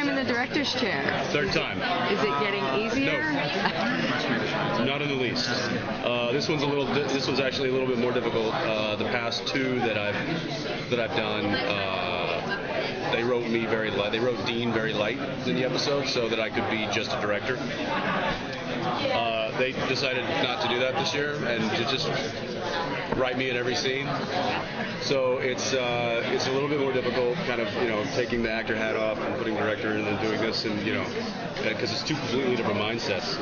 time in the director's chair. Third time. Is it getting easier? No. Not in the least. This one's actually a little bit more difficult. The past two that I've done, they wrote me very light. They wrote Dean very light in the episode so that I could be just a director. They decided not to do that this year and to just write me in every scene. So it's a little bit more difficult, kind of, taking the actor hat off and putting director and then doing this, and because it's two completely different mindsets.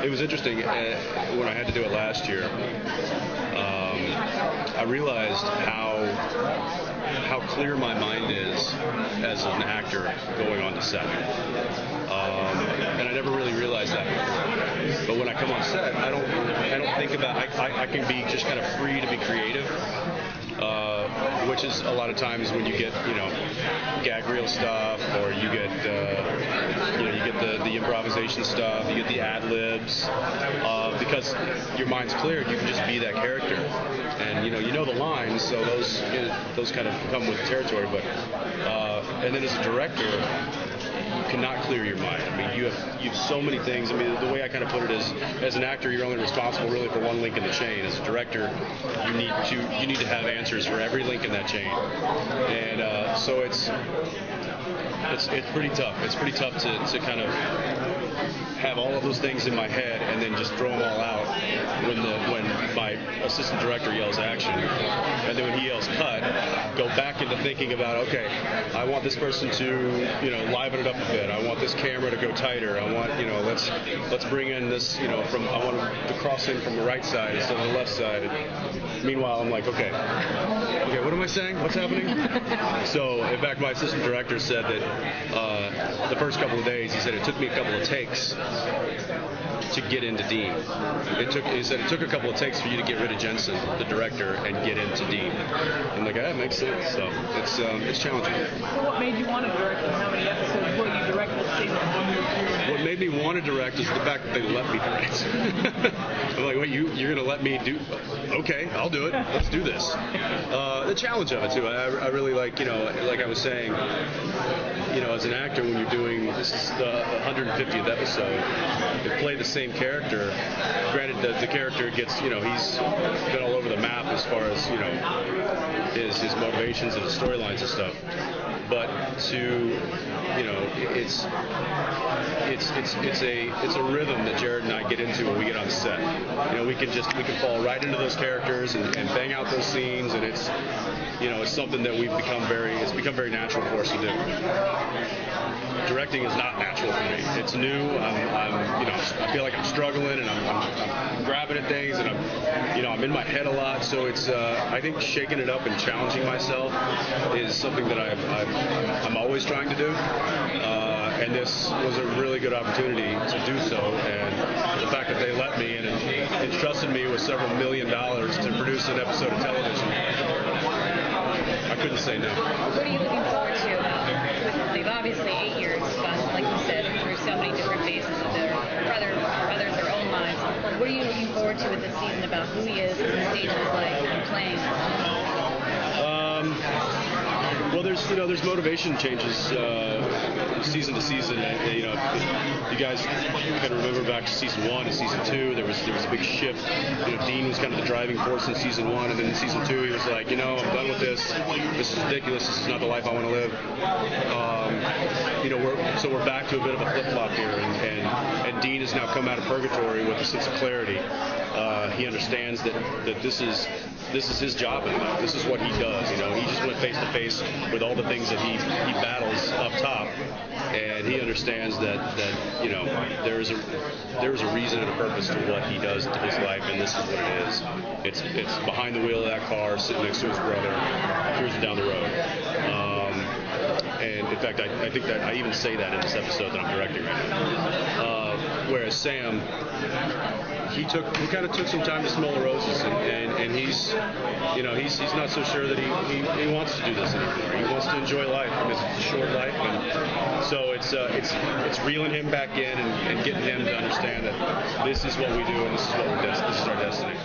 It was interesting when I had to do it last year. I realized how clear my mind is as an actor going on to set. And I never really realized that before. But when I come on set, I don't think about. I can be just kind of free to be creative, which is a lot of times when you get gag reel stuff, or you get the improvisation stuff, you get the ad libs, because your mind's clear, you can just be that character, and you know the lines, so those kind of come with the territory. But and then as a director, you cannot clear your mind. I mean, you have so many things. I mean, the way I kind of put it is, as an actor, you're only responsible really for one link in the chain. As a director, you need to have answers for every link in that chain, and so it's pretty tough. It's pretty tough to kind of have all of those things in my head and then just throw them all out when my assistant director yells action, and then when he yells cut, go back into thinking about, okay, I want this person to liven it up a bit. I want this camera to go tighter. I want let's bring in this I want to cross in from the right side instead of the left side. Meanwhile, I'm like, okay, what am I saying? What's happening? So in fact, my assistant director said that the first couple of days, he said it took me a couple of takes to get into Dean. He said it took a couple of takes for you to get rid of Jensen, the director, and get into Dean. I'm like, that makes sense. So it's challenging. So what made you want to direct, and how many episodes will you direct this season? What made me want to direct is the fact that they let me direct. I'm like, wait, you're going to let me do? Okay, I'll do it. Let's do this. The challenge of it too. I really like, like I was saying, as an actor, when you're doing, this is the 150th episode, to play the same character. Granted, the character gets, he's been all over the map as far as his motivations and his storylines and stuff. But it's a rhythm that Jared and I get into when we get on set. We can fall right into those characters and bang out those scenes, and it's something that it's become very natural for us to do. Directing is not natural for me. It's new. I feel like I'm struggling, and I'm grabbing at things, and I'm in my head a lot. So it's I think shaking it up and challenging myself is something that I'm always trying to do. And this was a really good opportunity to do so, and the fact that they let me and entrusted me with several $1 million to produce an episode of television, I couldn't say no. What are you looking forward to? They've obviously 8 years gone, like you said, through so many different phases of their own lives. What are you looking forward to with this season about who he is and the stage of his life and playing? Well, there's motivation changes season to season. You guys can remember back to season 1 and season 2. There was a big shift. Dean was kind of the driving force in season 1, and then in season 2 he was like, I'm done with this. This is ridiculous. This is not the life I want to live. We're back to a bit of a flip flop here, and Dean has now come out of purgatory with a sense of clarity. He understands that this is his job in life. This is what he does. He just went face to face with all the things that he battles up top, and he understands that there is a reason and a purpose to what he does to his life, and this is what it is. It's behind the wheel of that car, sitting next to his brother, cruising down the road. And in fact, I think that I even say that in this episode that I'm directing right now. Whereas Sam, he kind of took some time to smell the roses, and he's not so sure that he wants to do this anymore. He wants to enjoy life because it's a short life, and so it's reeling him back in and getting him to understand that this is what we do and this is our destiny.